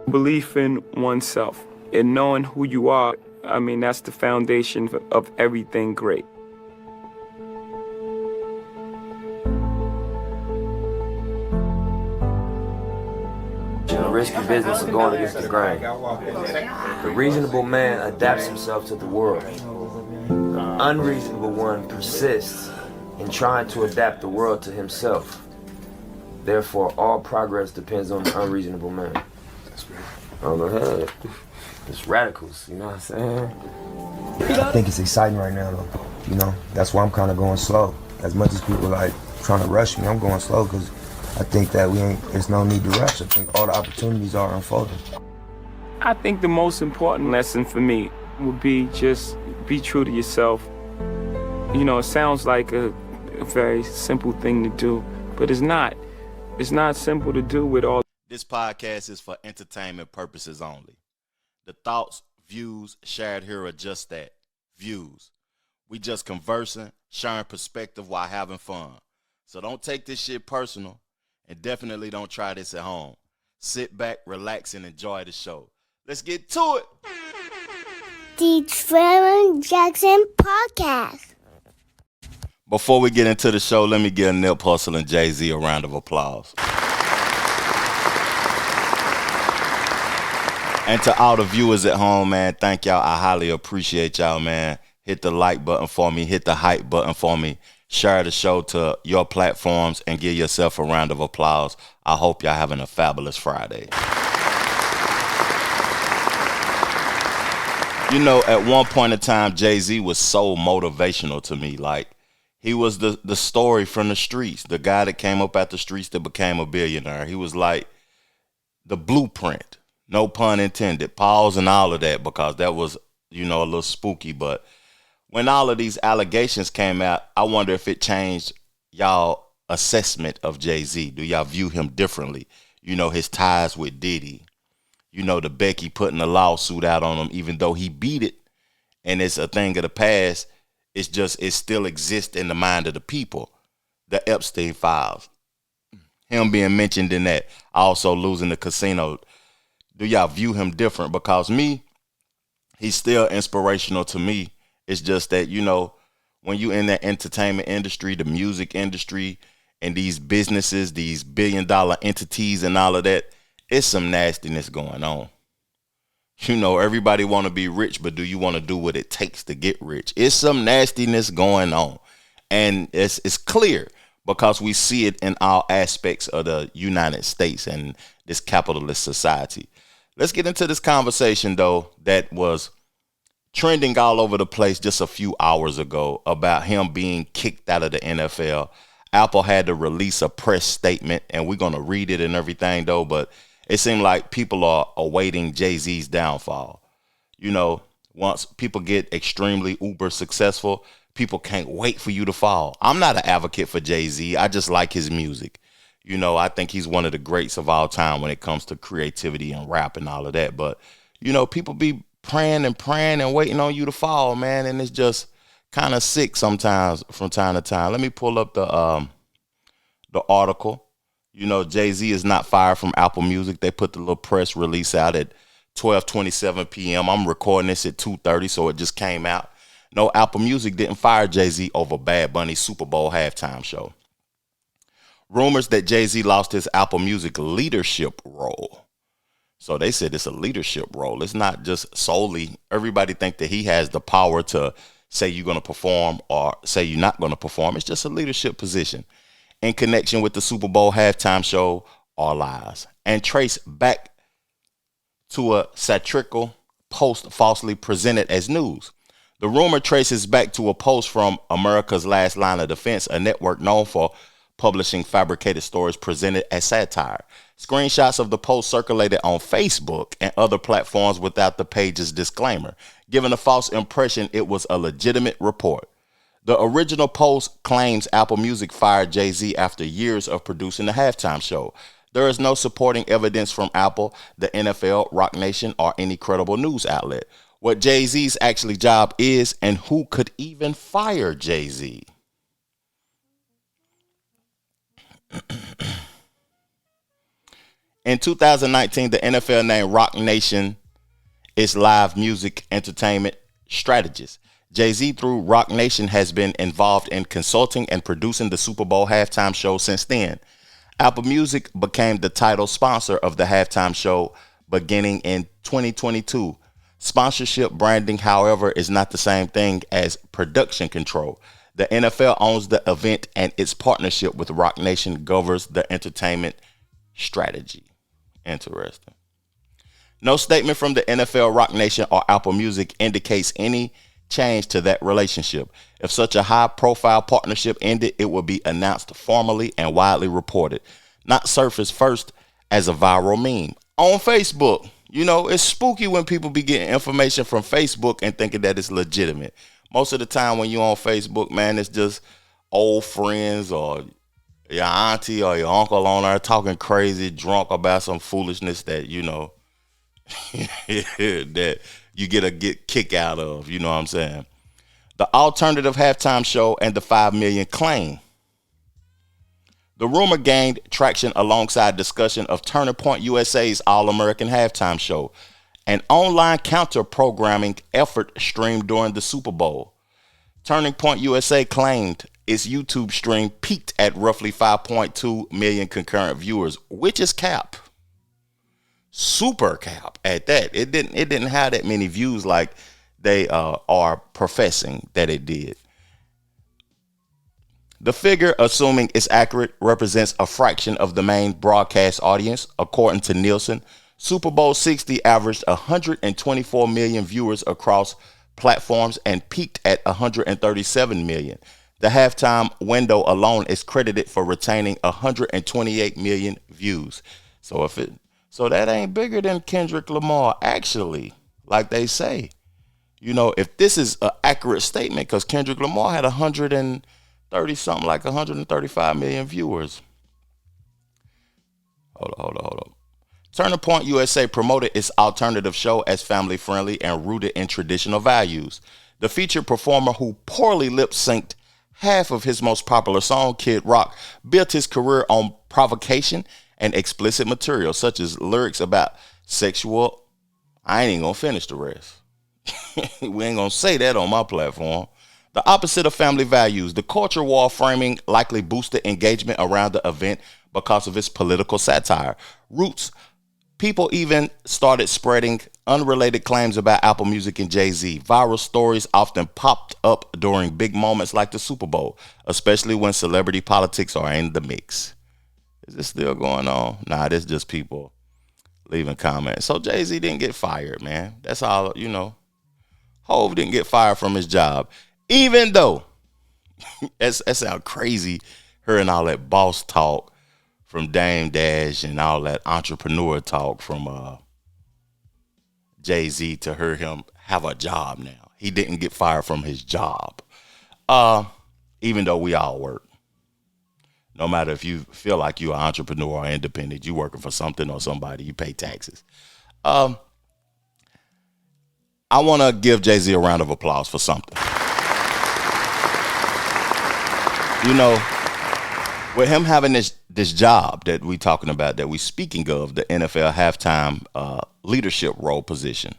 Belief in oneself and knowing who you are, I mean, that's the foundation of everything great. The risky business of going against the grain. The reasonable man adapts himself to the world. The unreasonable one persists in trying to adapt the world to himself. Therefore, all progress depends on the unreasonable man. On the head. It's radicals, you know what I'm saying? I think it's exciting right now, though. You know, that's why I'm kind of going slow. As much as people like trying to rush me, I'm going slow because I think that there's no need to rush. I think all the opportunities are unfolding. I think the most important lesson for me would be just be true to yourself. You know, it sounds like a very simple thing to do, but it's not. It's not simple to do with all. This podcast is for entertainment purposes only. The thoughts, views shared here are just that, views. We just conversing, sharing perspective while having fun. So don't take this shit personal, and definitely don't try this at home. Sit back, relax, and enjoy the show. Let's get to it. The Trevor Jackson Podcast. Before we get into the show, let me give Nip Hussle and Jay-Z a round of applause. And to all the viewers at home, man, thank y'all. I highly appreciate y'all, man. Hit the like button for me. Hit the hype button for me. Share the show to your platforms and give yourself a round of applause. I hope y'all having a fabulous Friday. You know, at one point in time, Jay-Z was so motivational to me. Like, he was the story from the streets, the guy that came up out the streets that became a billionaire. He was like the blueprint, no pun intended, pause and all of that, because that was, you know, a little spooky. But when all of these allegations came out, I wonder if it changed y'all assessment of Jay-Z. Do y'all view him differently? You know, his ties with Diddy. You know, the Becky putting a lawsuit out on him, even though he beat it and it's a thing of the past. It's just, it still exists in the mind of the people. The Epstein files. Him being mentioned in that. Also losing the casino. Do y'all view him different? Because me, he's still inspirational to me. It's just that, you know, when you in the entertainment industry, the music industry, and these businesses, these billion-dollar entities and all of that, it's some nastiness going on. You know, everybody want to be rich, but do you want to do what it takes to get rich? It's some nastiness going on. And it's clear because we see it in all aspects of the United States and this capitalist society. Let's get into this conversation, though, that was trending all over the place just a few hours ago about him being kicked out of the NFL. Apple had to release a press statement, and we're going to read it and everything, though, but it seemed like people are awaiting Jay-Z's downfall. You know, once people get extremely uber successful, people can't wait for you to fall. I'm not an advocate for Jay-Z. I just like his music. You know, I think he's one of the greats of all time when it comes to creativity and rap and all of that. But, you know, people be praying and waiting on you to fall, man. And it's just kind of sick sometimes from time to time. Let me pull up the article. You know, Jay-Z is not fired from Apple Music. They put the little press release out at 12:27 p.m. I'm recording this at 2:30, so it just came out. No, Apple Music didn't fire Jay-Z over Bad Bunny's Super Bowl halftime show. Rumors that Jay-Z lost his Apple Music leadership role. So they said it's a leadership role. It's not just solely, everybody think that he has the power to say you're going to perform or say you're not going to perform. It's just a leadership position. In connection with the Super Bowl halftime show are lies and trace back to a satirical post falsely presented as news. The rumor traces back to a post from America's Last Line of Defense, a network known for publishing fabricated stories presented as satire. Screenshots of the post circulated on Facebook and other platforms without the page's disclaimer, giving a false impression it was a legitimate report. The original post claims Apple Music fired Jay-Z after years of producing the halftime show. There is no supporting evidence from Apple, the NFL, Rock Nation, or any credible news outlet. What Jay-Z's actually job is and who could even fire Jay-Z. In 2019, the NFL named Rock Nation its live music entertainment strategist. Jay-Z, through Rock Nation, has been involved in consulting and producing the Super Bowl halftime show since then. Apple Music became the title sponsor of the halftime show beginning in 2022. Sponsorship branding, however, is not the same thing as production control. The NFL owns the event, and its partnership with Rock Nation governs the entertainment strategy. Interesting. No statement from the NFL, Rock Nation, or Apple Music indicates any change to that relationship. If such a high-profile partnership ended, it would be announced formally and widely reported, not surface first as a viral meme on Facebook. You know, it's spooky when people be getting information from Facebook and thinking that it's legitimate. Most of the time when you're on Facebook, man, it's just old friends or your auntie or your uncle on there talking crazy, drunk about some foolishness that, you know, that you get a kick out of, you know what I'm saying? The alternative halftime show and the $5 million claim. The rumor gained traction alongside discussion of Turning Point USA's All-American halftime show, an online counter-programming effort streamed during the Super Bowl. Turning Point USA claimed its YouTube stream peaked at roughly 5.2 million concurrent viewers, which is cap. Super cap at that. It didn't have that many views like they are professing that it did. The figure, assuming it's accurate, represents a fraction of the main broadcast audience. According to Nielsen, Super Bowl 60 averaged 124 million viewers across platforms and peaked at 137 million. The halftime window alone is credited for retaining 128 million views. So that ain't bigger than Kendrick Lamar, actually, like they say. You know, if this is an accurate statement, because Kendrick Lamar had 130-something, like 135 million viewers. Hold on. Turning Point USA promoted its alternative show as family-friendly and rooted in traditional values. The featured performer, who poorly lip-synced half of his most popular song, Kid Rock, built his career on provocation and explicit material, such as lyrics about sexual. I ain't even gonna finish the rest. We ain't gonna say that on my platform. The opposite of family values, the culture war framing likely boosted engagement around the event because of its political satire. Roots, people even started spreading unrelated claims about Apple Music and Jay-Z. Viral stories often popped up during big moments like the Super Bowl, especially when celebrity politics are in the mix. Is this still going on? Nah, this just people leaving comments. So Jay-Z didn't get fired, man. That's all, you know. Hov didn't get fired from his job. Even though, that sounds crazy, hearing all that boss talk from Dame Dash and all that entrepreneur talk from Jay-Z to hear him have a job now. He didn't get fired from his job. Even though we all work. No matter if you feel like you're an entrepreneur or independent, you're working for something or somebody, you pay taxes. I want to give Jay-Z a round of applause for something. You know, with him having this job that we talking about, that we speaking of, the NFL halftime leadership role position,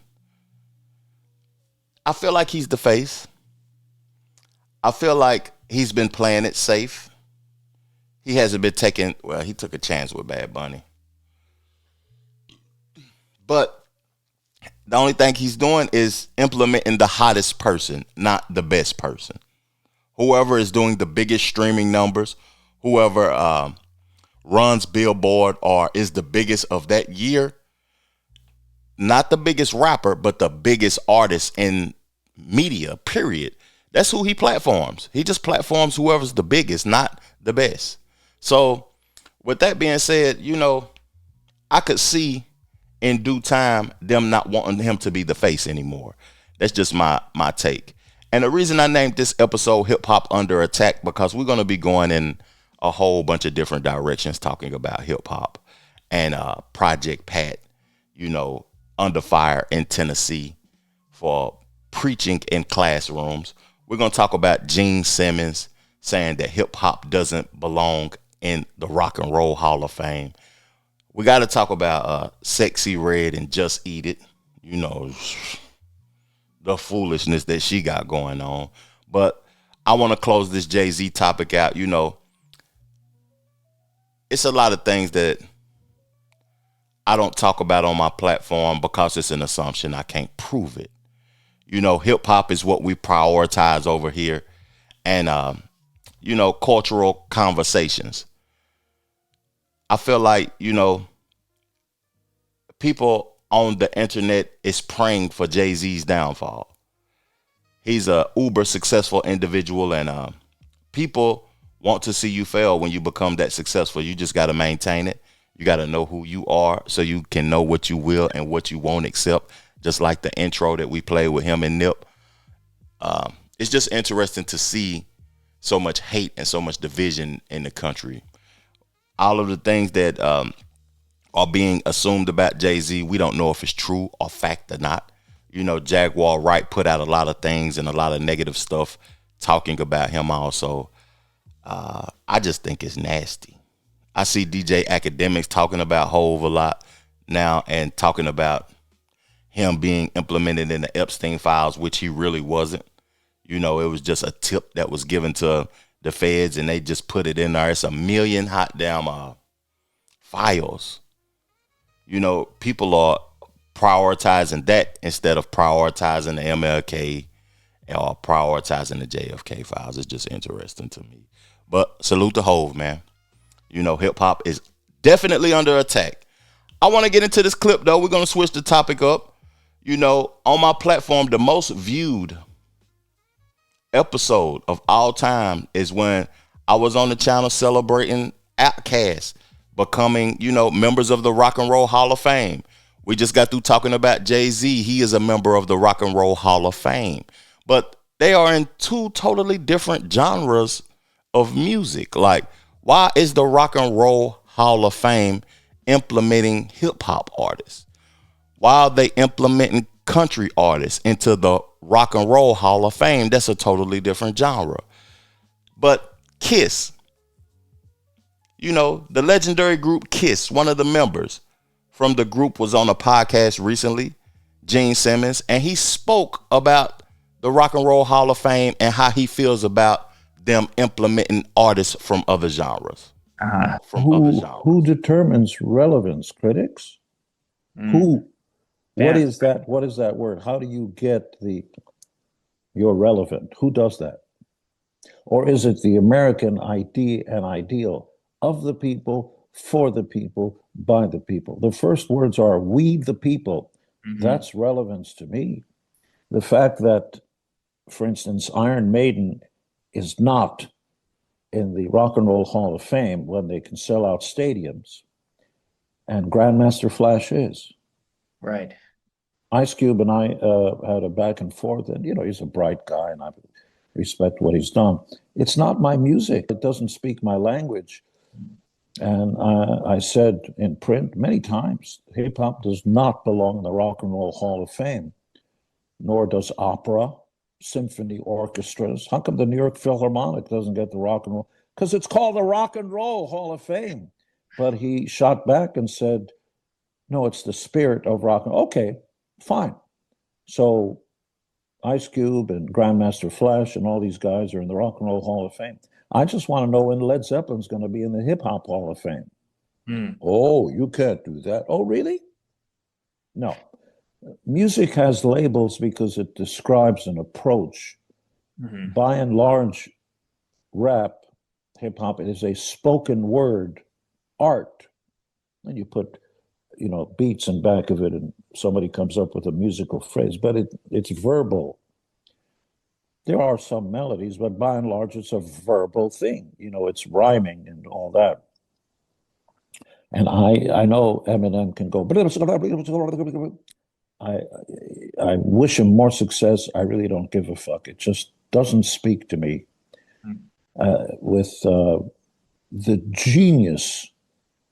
I feel like he's the face. I feel like he's been playing it safe. He hasn't been taking, well, he took a chance with Bad Bunny. But the only thing he's doing is implementing the hottest person, not the best person. Whoever is doing the biggest streaming numbers, whoever runs Billboard or is the biggest of that year, not the biggest rapper, but the biggest artist in media, period. That's who he platforms. He just platforms whoever's the biggest, not the best. So with that being said, you know, I could see in due time them not wanting him to be the face anymore. That's just my take. And the reason I named this episode Hip Hop Under Attack, because we're going to be going in a whole bunch of different directions talking about hip hop and Project Pat, you know, under fire in Tennessee for preaching in classrooms. We're going to talk about Gene Simmons saying that hip hop doesn't belong in the Rock and Roll Hall of Fame. we got to talk about Sexyy Red and Just Eat It. You know, the foolishness that she got going on. But I want to close this Jay-Z topic out. You know, it's a lot of things that I don't talk about on my platform because it's an assumption. I can't prove it. You know, hip hop is what we prioritize over here. And, you know, cultural conversations. I feel like, you know, people on the internet is praying for Jay-Z's downfall. He's a uber successful individual, and people want to see you fail when you become that successful. You just got to maintain it. You got to know who you are so you can know what you will and what you won't accept. Just like the intro that we played with him and Nip. It's just interesting to see so much hate and so much division in the country. All of the things that are being assumed about Jay-Z, we don't know if it's true or fact or not. You know, Jaguar Wright put out a lot of things and a lot of negative stuff talking about him also. I just think it's nasty. I see DJ Academics talking about Hove a lot now and talking about him being implemented in the Epstein files, which he really wasn't. You know, it was just a tip that was given to the feds and they just put it in there. It's 1 million hot damn files. You know, people are prioritizing that instead of prioritizing the MLK or prioritizing the JFK files. It's just interesting to me. But salute to Hove, man. You know, hip hop is definitely under attack. I want to get into this clip though. We're going to switch the topic up. You know, on my platform, the most viewed episode of all time is when I was on the channel celebrating Outkast becoming, you know, members of the Rock and Roll Hall of Fame. We just got through talking about Jay-Z. He is a member of the Rock and Roll Hall of Fame. But they are in two totally different genres of music. Like, why is the Rock and Roll Hall of Fame implementing hip hop artists? Why are they implementing country artists into the Rock and Roll Hall of Fame? That's a totally different genre. But Kiss, you know, the legendary group Kiss, one of the members from the group was on a podcast recently, Gene Simmons, and he spoke about the Rock and Roll Hall of Fame and how he feels about them implementing artists from other genres. Who determines relevance? Critics? Who? What is that? What is that word? How do you get you're relevant? Who does that? Or is it the American idea and ideal of the people, for the people, by the people? The first words are "we the people." That's relevance to me. The fact that, for instance, Iron Maiden is not in the Rock and Roll Hall of Fame when they can sell out stadiums, and Grandmaster Flash is. Right. Ice Cube and I had a back and forth, and, you know, he's a bright guy, and I respect what he's done. It's not my music. It doesn't speak my language. And I said in print many times, hip-hop does not belong in the Rock and Roll Hall of Fame, nor does opera, symphony orchestras. How come the New York Philharmonic doesn't get the Rock and Roll? Because it's called the Rock and Roll Hall of Fame. But he shot back and said, no, it's the spirit of rock and roll. Okay, fine. So Ice Cube and Grandmaster Flash and all these guys are in the Rock and Roll Hall of Fame. I just want to know when Led Zeppelin's going to be in the Hip Hop Hall of Fame. Oh, you can't do that. Oh, really? No. Music has labels because it describes an approach. By and large, rap, hip hop, it is a spoken word art. And you put, you know, beats in back of it and somebody comes up with a musical phrase, but it's verbal. There are some melodies, but by and large, it's a verbal thing. You know, it's rhyming and all that. And I know Eminem can go, I wish him more success. I really don't give a fuck. It just doesn't speak to me. With the genius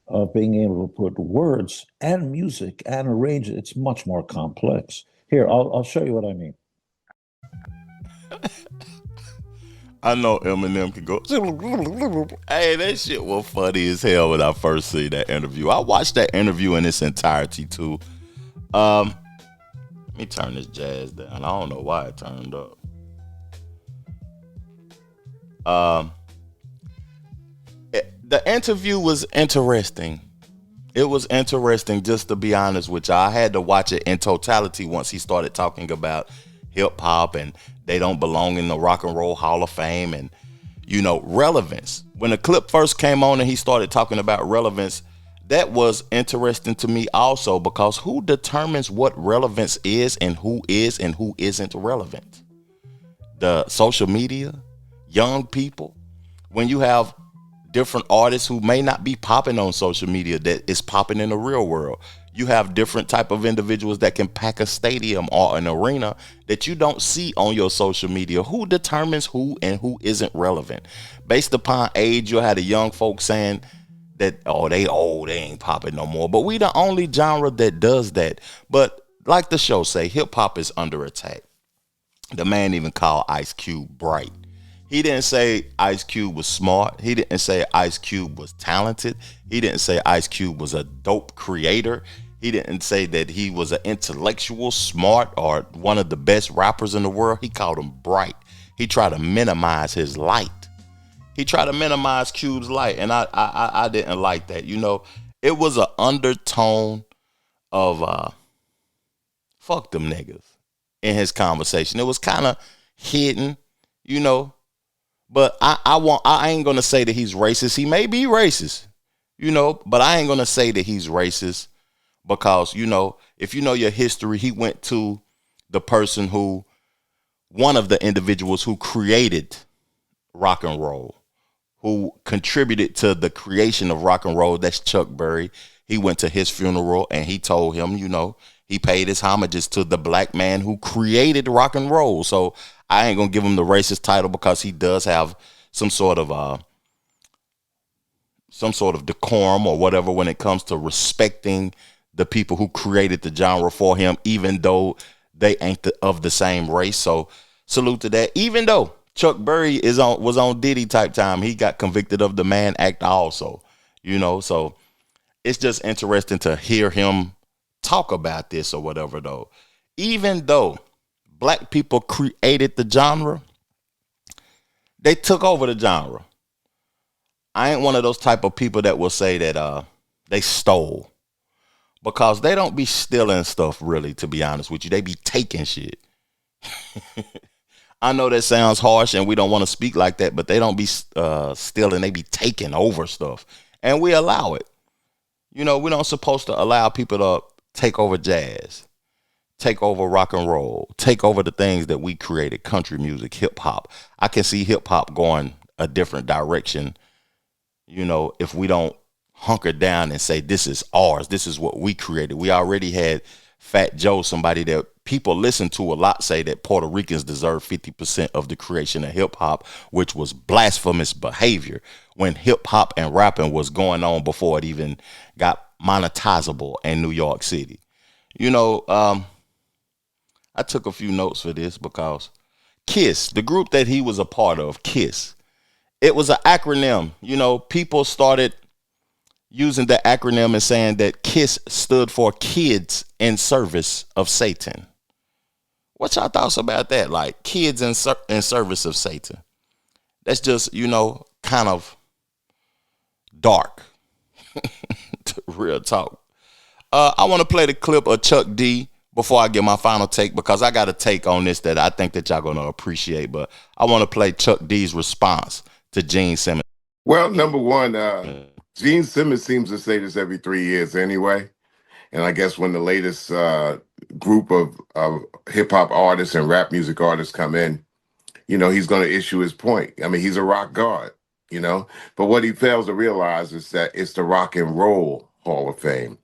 of being able to put words and music and arrange it, it's much more complex. Here, I'll show you what I mean. I know Eminem can go. Hey, that shit was funny as hell when I first see that interview. I watched that interview in its entirety too. Let me turn this jazz down. I don't know why it turned up. The interview was interesting. It was interesting, just to be honest with you. I had to watch it in totality once he started talking about hip hop and they don't belong in the Rock and Roll Hall of Fame and, you know, relevance. When the clip first came on and he started talking about relevance, that was interesting to me also, because who determines what relevance is and who isn't relevant? The social media, young people. When you have different artists who may not be popping on social media that is popping in the real world. You have different type of individuals that can pack a stadium or an arena that you don't see on your social media. Who determines who and who isn't relevant? Based upon age, you had a young folks saying that, oh, they old, they ain't popping no more. But we the only genre that does that. But like the show say, hip hop is under attack. The man even called Ice Cube bright. He didn't say Ice Cube was smart. He didn't say Ice Cube was talented. He didn't say Ice Cube was a dope creator. He didn't say that he was an intellectual, smart, or one of the best rappers in the world. He called him bright. He tried to minimize his light. He tried to minimize Cube's light, and I didn't like that. You know, it was an undertone of fuck them niggas in his conversation. It was kind of hidden, you know. But I ain't gonna say that he's racist. He may be racist, you know, but I ain't gonna say that he's racist because, you know, if you know your history, he went to the person who, one of the individuals who created rock and roll, who contributed to the creation of rock and roll. That's Chuck Berry. He went to his funeral and he told him, you know, he paid his homages to the black man who created rock and roll. So I ain't gonna give him the racist title because he does have some sort of decorum or whatever when it comes to respecting the people who created the genre for him, even though they ain't of the same race. So salute to that. Even though Chuck Berry was on Diddy type time, he got convicted of the Mann Act also, you know. So it's just interesting to hear him talk about this or whatever, though. Even though black people created the genre, they took over the genre. I ain't one of those type of people that will say that they stole, because they don't be stealing stuff, really, to be honest with you. They be taking shit. I know that sounds harsh and we don't want to speak like that, but they don't be stealing. They be taking over stuff, and we allow it. You know, we don't supposed to allow people to take over jazz, take over rock and roll, take over the things that we created, country music, hip hop. I can see hip hop going a different direction, you know, if we don't hunker down and say, this is ours, this is what we created. We already had Fat Joe, somebody that people listen to a lot, say that Puerto Ricans deserve 50% of the creation of hip hop, which was blasphemous behavior when hip hop and rapping was going on before it even got monetizable in New York City. You know, I took a few notes for this because KISS, the group that he was a part of, KISS, it was an acronym. You know, people started using the acronym and saying that KISS stood for Kids in Service of Satan. What y'all thoughts about that? Like, kids in service of Satan. That's just, you know, kind of dark. Real talk. I want to play the clip of Chuck D before I get my final take, because I got a take on this that I think that y'all going to appreciate. But I want to play Chuck D's response to Gene Simmons. Well, number one, Gene Simmons seems to say this every 3 years anyway. And I guess when the latest group of hip hop artists and rap music artists come in, you know, he's going to issue his point. I mean, he's a rock god, you know. But what he fails to realize is that it's the Rock and Roll Hall of Fame.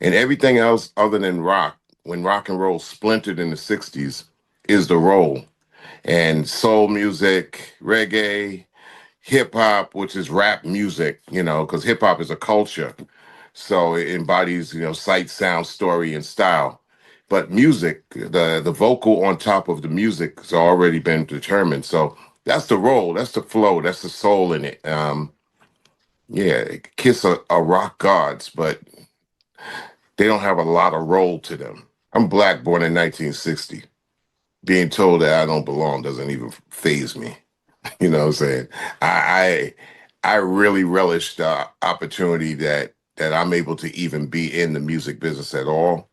And everything else other than rock, when rock and roll splintered in the 60s, is the roll. And soul music, reggae, hip hop, which is rap music, you know, because hip hop is a culture. So it embodies, you know, sight, sound, story, and style. But music, the vocal on top of the music has already been determined. So that's the roll, that's the flow, that's the soul in it. Yeah, Kiss are rock gods, but they don't have a lot of roll to them. I'm black, born in 1960. Being told that I don't belong doesn't even faze me. You know what I'm saying? I really relish the opportunity that I'm able to even be in the music business at all.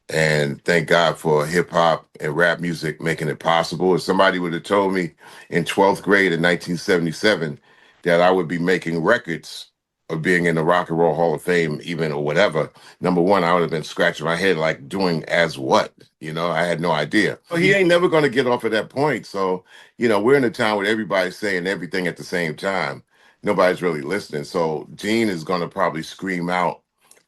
And thank God for hip hop and rap music making it possible. If somebody would have told me in 12th grade in 1977 that I would be making records or being in the Rock and Roll Hall of Fame, even or whatever, number one, I would have been scratching my head like doing as what? You know, I had no idea. Well, he ain't never going to get off at that point. So, you know, we're in a time where everybody's saying everything at the same time. Nobody's really listening. So Gene is going to probably scream out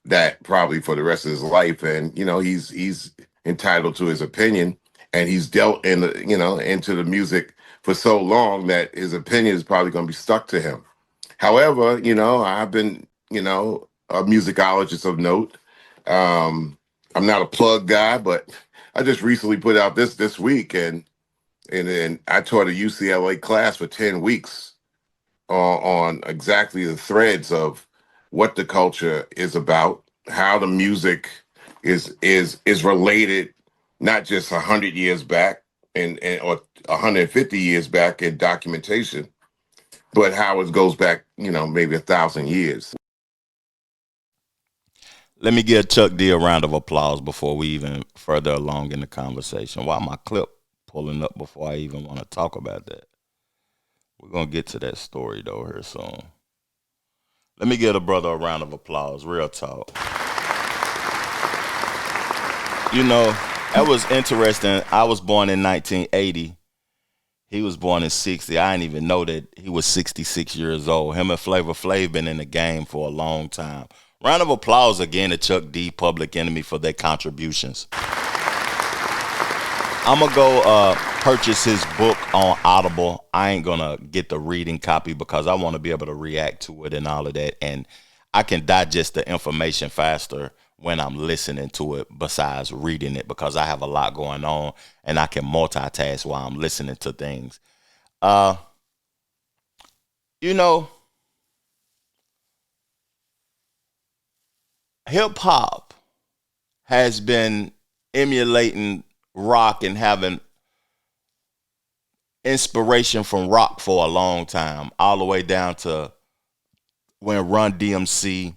that probably for the rest of his life, and you know he's entitled to his opinion, and he's dealt in the, you know, into the music for so long that his opinion is probably going to be stuck to him. However, you know, I've been, you know, a musicologist of note. I'm not a plug guy, but I just recently put out this week, and I taught a UCLA class for 10 weeks on exactly the threads of what the culture is about, how the music is related, not just 100 years back and or 150 years back in documentation, but how it goes back, you know, maybe 1,000 years. Let me give Chuck D a round of applause before we even further along in the conversation. Why my clip pulling up before I even want to talk about that? We're going to get to that story, though, here soon. Let me give a brother a round of applause. Real talk. You know, that was interesting. I was born in 1980. He was born in 60. I didn't even know that he was 66 years old. Him and Flavor Flav been in the game for a long time. Round of applause again to Chuck D, Public Enemy, for their contributions. I'm going to go purchase his book on Audible. I ain't going to get the reading copy because I want to be able to react to it and all of that. And I can digest the information faster when I'm listening to it besides reading it, because I have a lot going on and I can multitask while I'm listening to things. You know, hip hop has been emulating rock and having inspiration from rock for a long time, all the way down to when Run DMC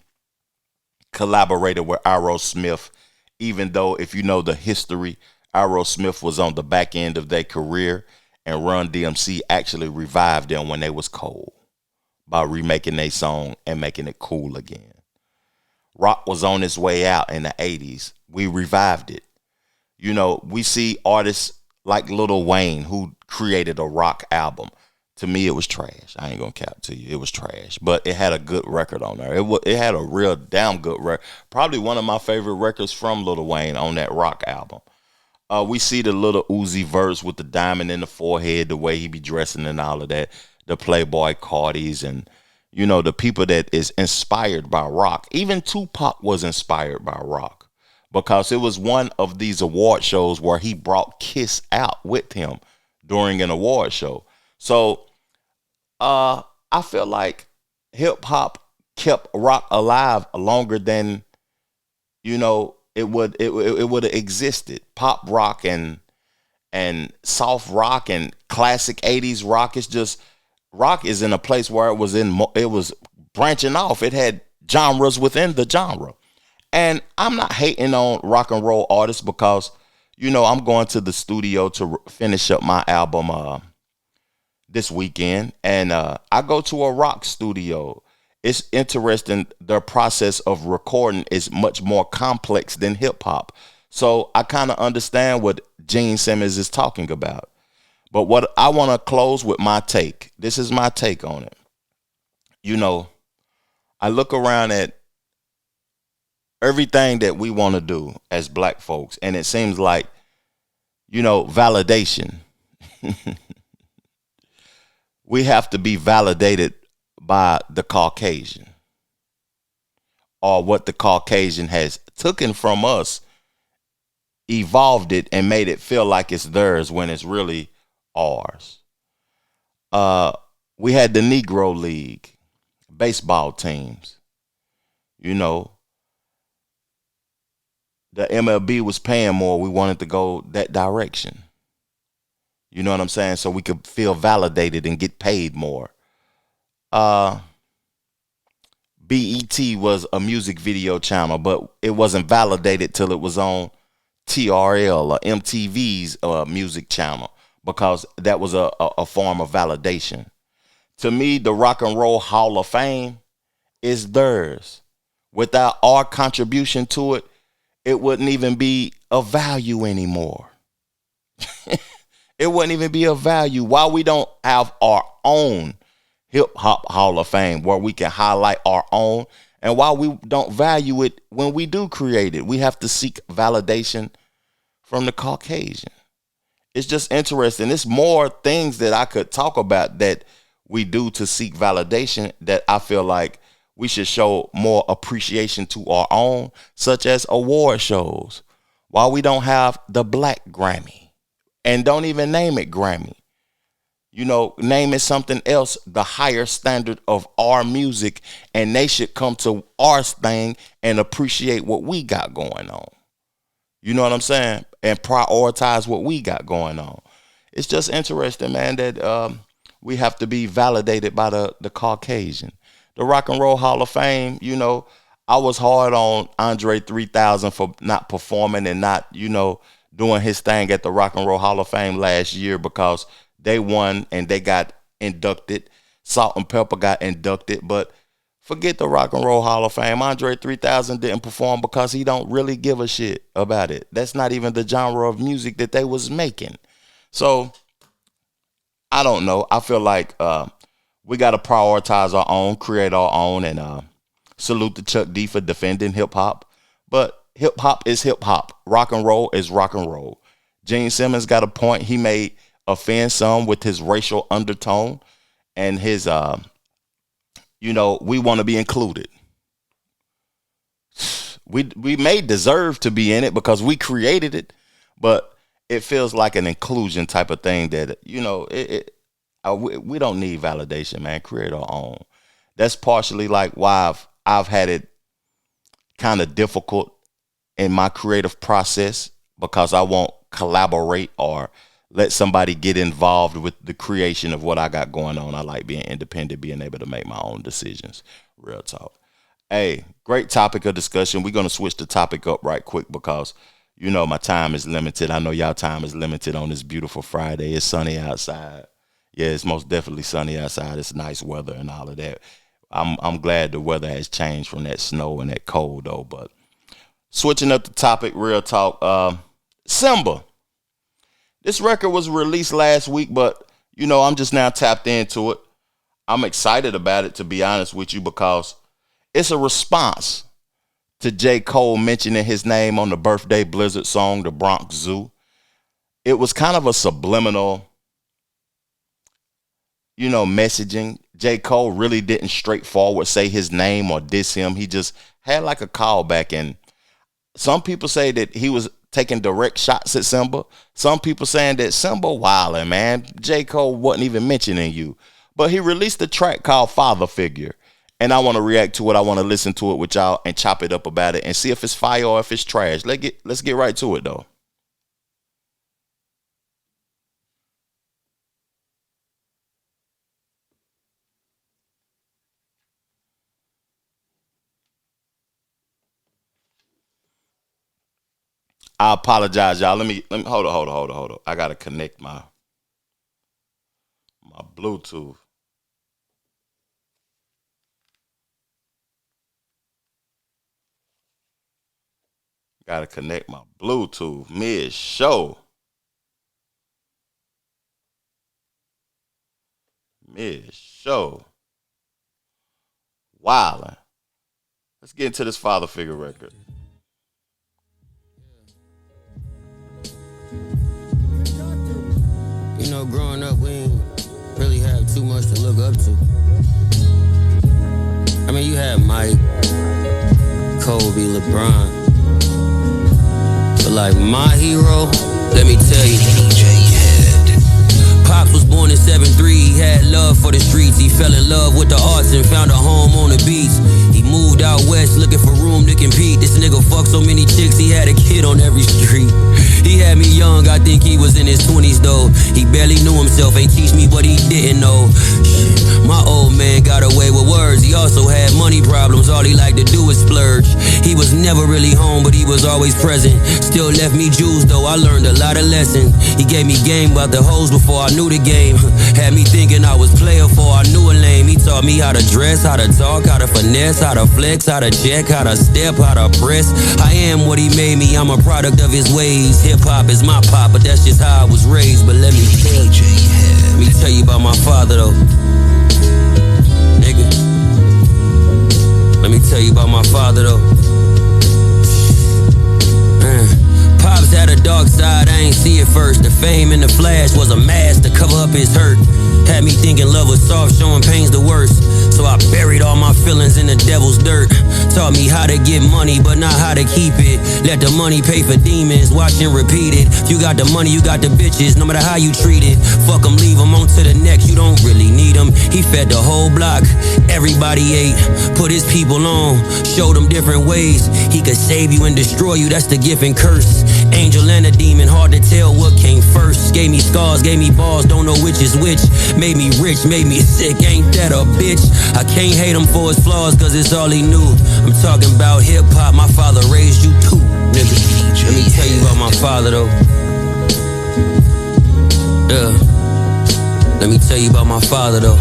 collaborated with Aerosmith, even though if you know the history, Aerosmith was on the back end of their career and Run DMC actually revived them when they was cold by remaking their song and making it cool again. Rock was on its way out in the 80s. We revived it. You know, we see artists like Lil Wayne who created a rock album. To me, it was trash. I ain't gonna cap to you. It was trash, but it had a good record on there. It had a real damn good record. Probably one of my favorite records from Lil Wayne on that rock album. We see the little Uzi verse with the diamond in the forehead, the way he be dressing and all of that. The Playboy Cardis and, you know, the people that is inspired by rock. Even Tupac was inspired by rock because it was one of these award shows where he brought Kiss out with him during an award show. So I feel like hip hop kept rock alive longer than, you know, it would have existed. Pop rock and soft rock and classic 80s rock, it's just rock is in a place where it was branching off. It had genres within the genre. And I'm not hating on rock and roll artists because, you know, I'm going to the studio to finish up my album this weekend, and I go to a rock studio. It's interesting. The process of recording is much more complex than hip hop. So I kind of understand what Gene Simmons is talking about. But what I want to close with my take. This is my take on it. You know, I look around at everything that we want to do as black folks, and it seems like, you know, validation. We have to be validated by the Caucasian, or what the Caucasian has taken from us, evolved it, and made it feel like it's theirs when it's really ours. We had the Negro League, baseball teams. You know, the MLB was paying more. We wanted to go that direction. You know what I'm saying? So we could feel validated and get paid more. BET was a music video channel, but it wasn't validated till it was on TRL or MTV's music channel, because that was a form of validation. To me, the Rock and Roll Hall of Fame is theirs. Without our contribution to it, it wouldn't even be of value anymore. It wouldn't even be of value. Why we don't have our own Hip Hop Hall of Fame where we can highlight our own, and why we don't value it when we do create it? We have to seek validation from the Caucasian. It's just interesting. There's more things that I could talk about that we do to seek validation that I feel like we should show more appreciation to our own, such as award shows. Why we don't have the Black Grammy, and don't even name it Grammy. You know, name it something else, the higher standard of our music, and they should come to our thing and appreciate what we got going on. You know what I'm saying? And prioritize what we got going on. It's just interesting, man, that we have to be validated by the Caucasian. The Rock and Roll Hall of Fame, you know, I was hard on Andre 3000 for not performing and not, you know, doing his thing at the Rock and Roll Hall of Fame last year, because they won and they got inducted. Salt and Pepper got inducted, but forget the Rock and Roll Hall of Fame. Andre 3000 didn't perform because he don't really give a shit about it. That's not even the genre of music that they was making. So I don't know. I feel like we got to prioritize our own, create our own, and salute to Chuck D for defending hip hop. But hip hop is hip hop. Rock and roll is rock and roll. Gene Simmons got a point. He may offend some with his racial undertone and his, you know, we want to be included. We may deserve to be in it because we created it, but it feels like an inclusion type of thing that, you know, we don't need validation, man. Create our own. That's partially like why I've had it kind of difficult in my creative process, because I won't collaborate or let somebody get involved with the creation of what I got going on. I like being independent, being able to make my own decisions. Real talk. Hey, great topic of discussion. We're going to switch the topic up right quick because, you know, my time is limited. I know y'all time is limited on this beautiful Friday. It's sunny outside. Yeah, it's most definitely sunny outside. It's nice weather and all of that. I'm glad the weather has changed from that snow and that cold, though. But switching up the topic, real talk. Simba. This record was released last week, but, you know, I'm just now tapped into it. I'm excited about it, to be honest with you, because it's a response to J. Cole mentioning his name on the Birthday Blizzard song, The Bronx Zoo. It was kind of a subliminal, you know, messaging. J. Cole really didn't straightforward say his name or diss him. He just had like a callback, and some people say that he was taking direct shots at Simba. Some people saying that Simba wildin', man. J. Cole wasn't even mentioning you. But he released a track called Father Figure, and I want to react to it. I want to listen to it with y'all and chop it up about it and see if it's fire or if it's trash. Let's get right to it, though. I apologize, y'all. Let me hold on. I gotta connect my Bluetooth. Gotta connect my Bluetooth mid-show. Wildin'. Let's get into this Father Figure record. You know, growing up, we ain't really have too much to look up to. I mean, you had Mike, Kobe, LeBron. But like my hero, let me tell you, Pops was born in 7'3", he had love for the streets. He fell in love with the arts and found a home on the beach. He moved out west looking for room to compete. This nigga fucked so many chicks, he had a kid on every street. He had me young, I think he was in his 20s though. He barely knew himself, ain't teach me what he didn't know. My old man got away with words. He also had money problems, all he liked to do was splurge. He was never really home, but he was always present. Still left me Jews though, I learned a lot of lessons. He gave me game about the hoes before I knew the game. Had me thinking I was player before I knew a name. He taught me how to dress, how to talk, how to finesse, how to flex, how to check, how to step, how to press. I am what he made me, I'm a product of his ways. Hip-hop is my pop, but that's just how I was raised. But let me tell you about my father though. Nigga, let me tell you about my father though. Pops had a dark side, I ain't see it first. The fame and the flash was a mask to cover up his hurt. Had me thinking love was soft, showing pain's the worst. So I buried all my feelings in the devil's dirt. Taught me how to get money, but not how to keep it. Let the money pay for demons, watch and repeat it. If you got the money, you got the bitches, no matter how you treat it. Fuck them, leave them on to the next, you don't really need them. He fed the whole block, everybody ate. Put his people on, showed them different ways. He could save you and destroy you, that's the gift and curse. Angel and a demon, hard to tell what came first. Gave me scars, gave me balls, don't know which is which. Made me rich, made me sick, ain't that a bitch? I can't hate him for his flaws, cause it's all he knew. I'm talking about hip-hop, my father raised you too, nigga. Let me tell you about my father though. Yeah. Let me tell you about my father though.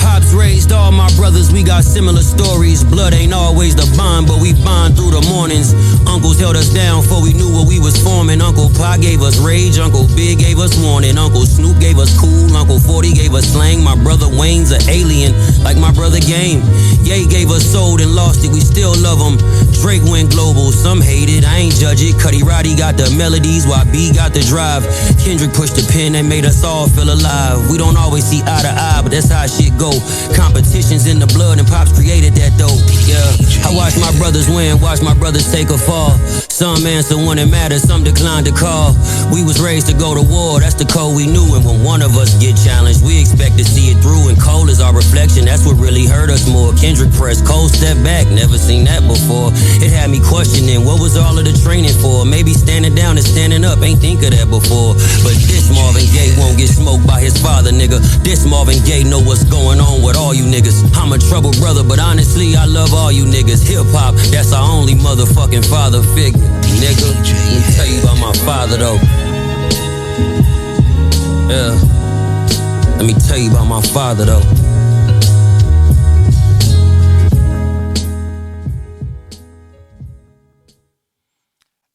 Pops raised all my brothers, we got similar stories. Blood ain't always the bond, but we bond through the mornings. Uncles held us down before we knew what we was forming. Uncle Pa gave us rage, Uncle Big gave us warning. Uncle Snoop gave us cool, Uncle 40 gave us slang. My brother Wayne's an alien, like my brother Game. Ye gave us soul and lost it, we still love him. Drake went global, some hate it, I ain't judge it. Cuddy Roddy got the melodies, while B got the drive. Kendrick pushed the pen and made us all feel alive. We don't always see eye to eye, but that's how shit go. Competition's in the blood and Pops created that though. Yeah, I watched my brothers win, watched my brothers take a fall. Some answer when it matters, some declined to call. We was raised to go to war, that's the code we knew. And when one of us get challenged, we expect to see it through. And Cole is our reflection, that's what really hurt us more. Kendrick pressed, Cole stepped back, never seen that before. It had me questioning, what was all of the training for? Maybe standing down and standing up, ain't think of that before. But this Marvin Gaye won't get smoked by his father, nigga. This Marvin Gaye know what's going on with all you niggas. I'm a troubled brother, but honestly, I love all you niggas. Hip-hop, that's our only motherfucking father figure, nigga. Let me tell you about my father, though. Yeah. Let me tell you about my father, though.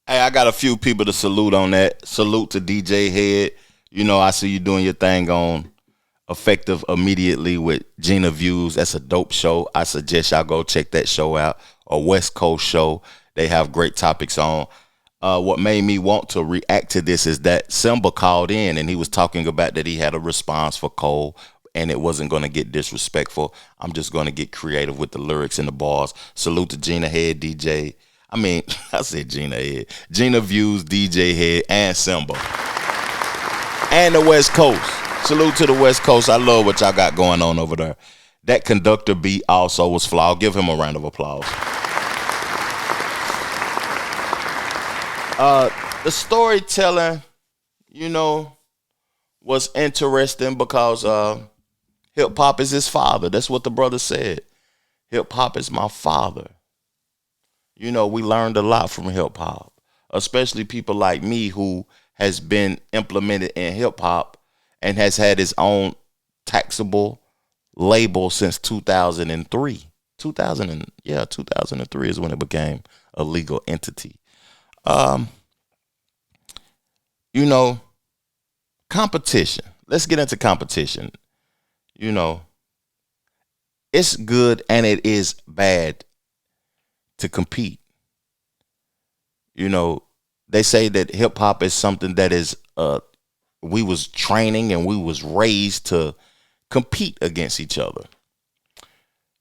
Hey, I got a few people to salute on that. Salute to DJ Head. You know, I see you doing your thing on Effective Immediately with Gina Views. That's a dope show. I suggest y'all go check that show out. A West Coast show. They have great topics on. What made me want to react to this is that Simba called in and he was talking about that he had a response for Cole and it wasn't going to get disrespectful. I'm just going to get creative with the lyrics and the bars. Salute to Gina Head, DJ. I said Gina Head. Gina Views, DJ Head, and Simba. And the West Coast. Salute to the West Coast. I love what y'all got going on over there. That conductor beat also was flawed. Give him a round of applause. The storytelling, was interesting because hip-hop is his father. That's what the brother said. Hip-hop is my father. We learned a lot from hip-hop, especially people like me who has been implemented in hip-hop and has had his own taxable label since 2003. 2003 is when it became a legal entity. Competition. Let's get into competition. It's good and it is bad to compete. They say that hip hop is something that is we was training and we was raised to compete against each other.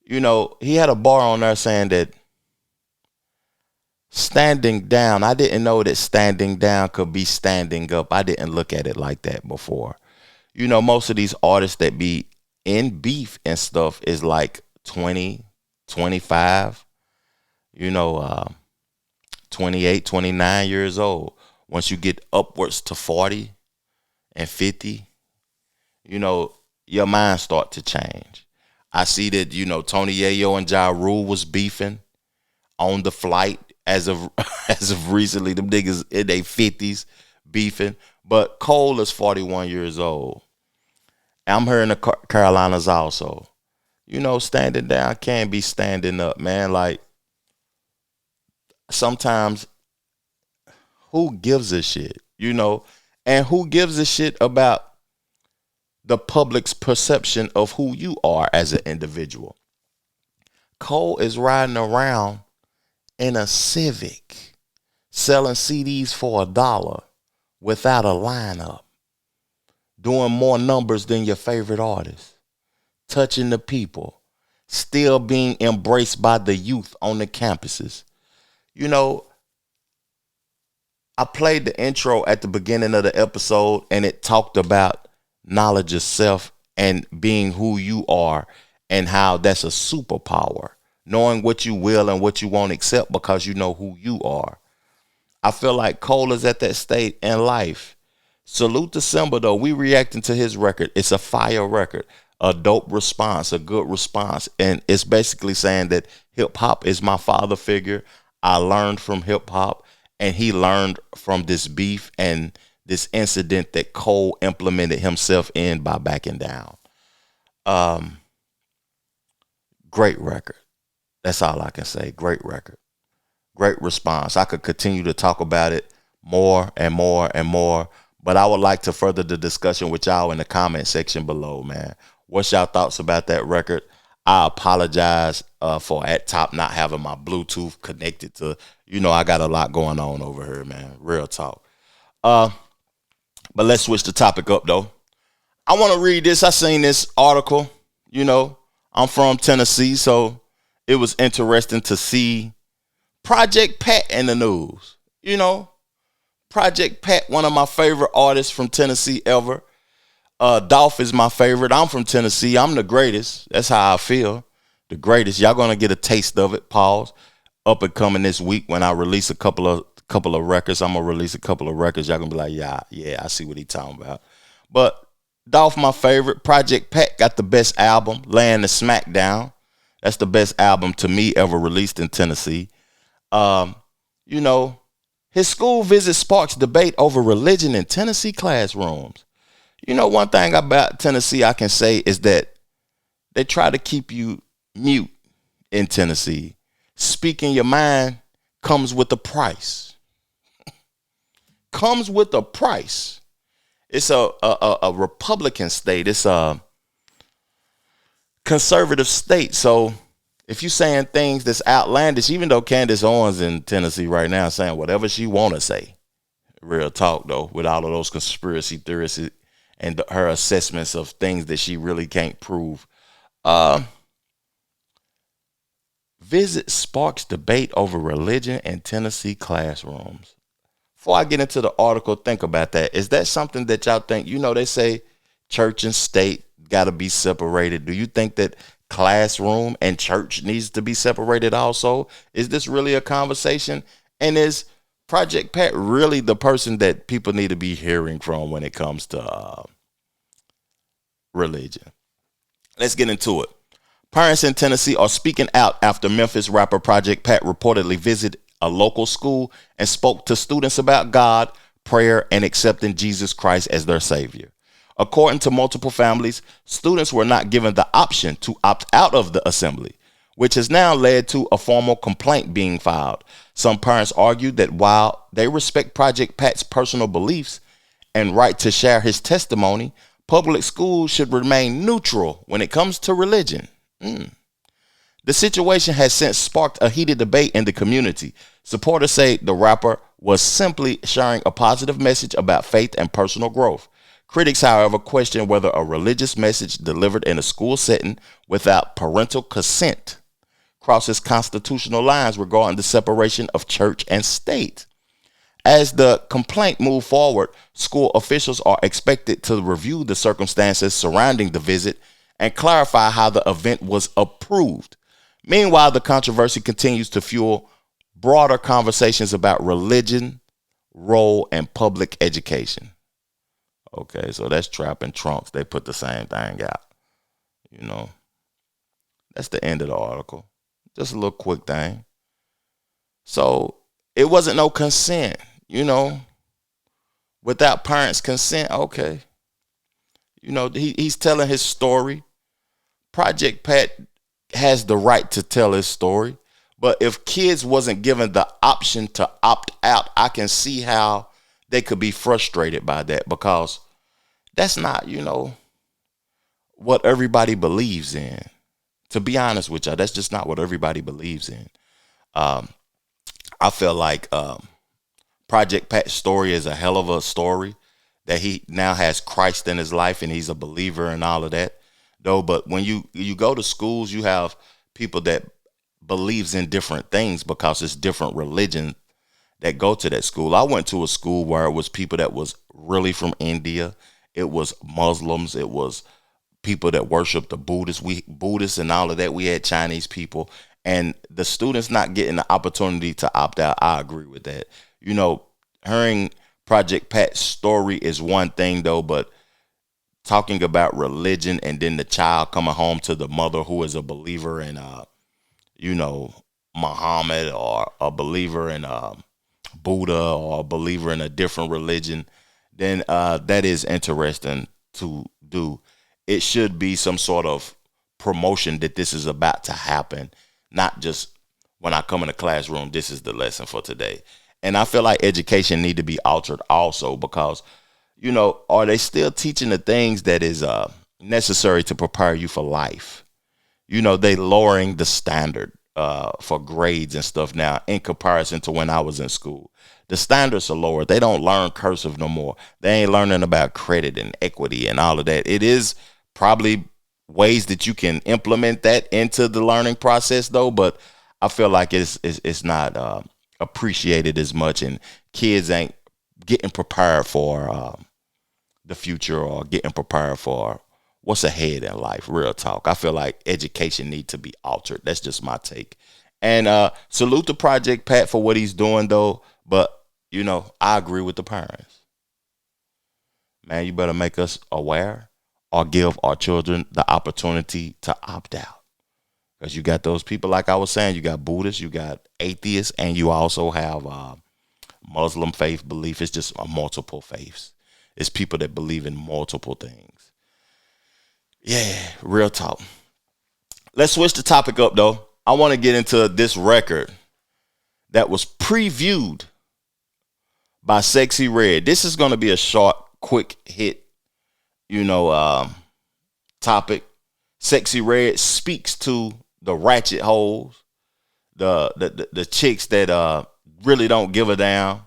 He had a bar on there saying that standing down. I didn't know that standing down could be standing up. I didn't look at it like that before. You know, most of these artists that be in beef and stuff is like 20, 25, 28, 29 years old. Once you get upwards to 40 and 50, your mind start to change. I see that, Tony Yayo and Ja Rule was beefing on the flight as of recently. Them niggas in their 50s beefing. But Cole is 41 years old. I'm here in the Carolinas also. Standing down can be standing up, man. Like, sometimes who gives a shit, and who gives a shit about the public's perception of who you are as an individual? Cole is riding around in a Civic selling CDs for $1 without a lineup, doing more numbers than your favorite artist, touching the people, still being embraced by the youth on the campuses. I played the intro at the beginning of the episode, and it talked about knowledge of self and being who you are, and how that's a superpower, knowing what you will and what you won't accept because you know who you are. I feel like Cole is at that state in life. Salute to Simba, though. We reacting to his record. It's a fire record, a dope response, a good response. And it's basically saying that hip hop is my father figure. I learned from hip hop, and he learned from this beef and this incident that Cole implemented himself in by backing down. Great record. That's all I can say. Great record. Great response. I could continue to talk about it more and more and more, but I would like to further the discussion with y'all in the comment section below, man. What's y'all thoughts about that record? I apologize for at top not having my Bluetooth connected to, I got a lot going on over here, man. Real talk. But let's switch the topic up, though. I want to read this. I seen this article. I'm from Tennessee, so it was interesting to see Project Pat in the news. Project Pat, one of my favorite artists from Tennessee ever. Dolph is my favorite. I'm from Tennessee. I'm the greatest. That's how I feel. The greatest. Y'all gonna get a taste of it. Pause. Up and coming this week when I release a couple of records. I'm gonna release a couple of records. Y'all gonna be like, yeah, I see what he talking about. But Dolph, my favorite. Project Pat got the best album, Laying the Smackdown. That's the best album to me ever released in Tennessee. His school visit sparks debate over religion in Tennessee classrooms. One thing about Tennessee I can say is that they try to keep you mute in Tennessee. Speaking your mind comes with a price. Comes with a price. It's a Republican state. It's a conservative state. So if you saying things that's outlandish, even though Candace Owens in Tennessee right now saying whatever she want to say, real talk though, with all of those conspiracy theorists and her assessments of things that she really can't prove. Visit sparks debate over religion in Tennessee classrooms. Before I get into the article, think about that. Is that something that y'all think, they say church and state got to be separated. Do you think that classroom and church needs to be separated also? Is this really a conversation? And is Project Pat really the person that people need to be hearing from when it comes to religion? Let's get into it. Parents in Tennessee are speaking out after Memphis rapper Project Pat reportedly visited a local school and spoke to students about God, prayer, and accepting Jesus Christ as their savior. According to multiple families, students were not given the option to opt out of the assembly, which has now led to a formal complaint being filed. Some parents argued that while they respect Project Pat's personal beliefs and right to share his testimony, public schools should remain neutral when it comes to religion. The situation has since sparked a heated debate in the community. Supporters say the rapper was simply sharing a positive message about faith and personal growth. Critics, however, question whether a religious message delivered in a school setting without parental consent crosses constitutional lines regarding the separation of church and state. As the complaint moved forward, school officials are expected to review the circumstances surrounding the visit and clarify how the event was approved. Meanwhile, the controversy continues to fuel broader conversations about religion, role, and public education. Okay, so that's Trap and Trunks. They put the same thing out. You know, that's the end of the article. Just a little quick thing. So it wasn't no consent, you know, without parents' consent. Okay. You know, he's telling his story. Project Pat has the right to tell his story. But if kids wasn't given the option to opt out, I can see how they could be frustrated by that, because that's not, you know, what everybody believes in. To be honest with y'all, that's just not what everybody believes in. I feel like Project Pat's story is a hell of a story, that he now has Christ in his life and he's a believer and all of that, though. But when you go to schools, you have people that believes in different things because it's different religions that go to that school. I went to a school where it was people that was really from India. It was Muslims. It was people that worship the Buddhists and all of that. We had Chinese people, and the students not getting the opportunity to opt out. I agree with that. You know, hearing Project Pat's story is one thing though, but talking about religion and then the child coming home to the mother who is a believer in, you know, Muhammad, or a believer in Buddha, or a believer in a different religion, then that is interesting to do. It should be some sort of promotion that this is about to happen, not just when I come in the classroom, this is the lesson for today. And I feel like education need to be altered also, because, you know, are they still teaching the things that is necessary to prepare you for life? You know, they lowering the standard for grades and stuff now in comparison to when I was in school. The standards are lower. They don't learn cursive no more. They ain't learning about credit and equity and all of that. It is probably ways that you can implement that into the learning process though, but I feel like it's not appreciated as much, and kids ain't getting prepared for the future, or getting prepared for what's ahead in life. Real talk. I feel like education needs to be altered. That's just my take. And salute to Project Pat for what he's doing though, but you know, I agree with the parents. Man, you better make us aware or give our children the opportunity to opt out. Because you got those people, like I was saying, you got Buddhists, you got atheists, and you also have Muslim faith belief. It's just multiple faiths. It's people that believe in multiple things. Yeah, real talk. Let's switch the topic up, though. I want to get into this record that was previewed by Sexyy Red. This is going to be a short, quick hit, you know, topic. Sexyy Red speaks to the ratchet hoes, the chicks that really don't give a damn.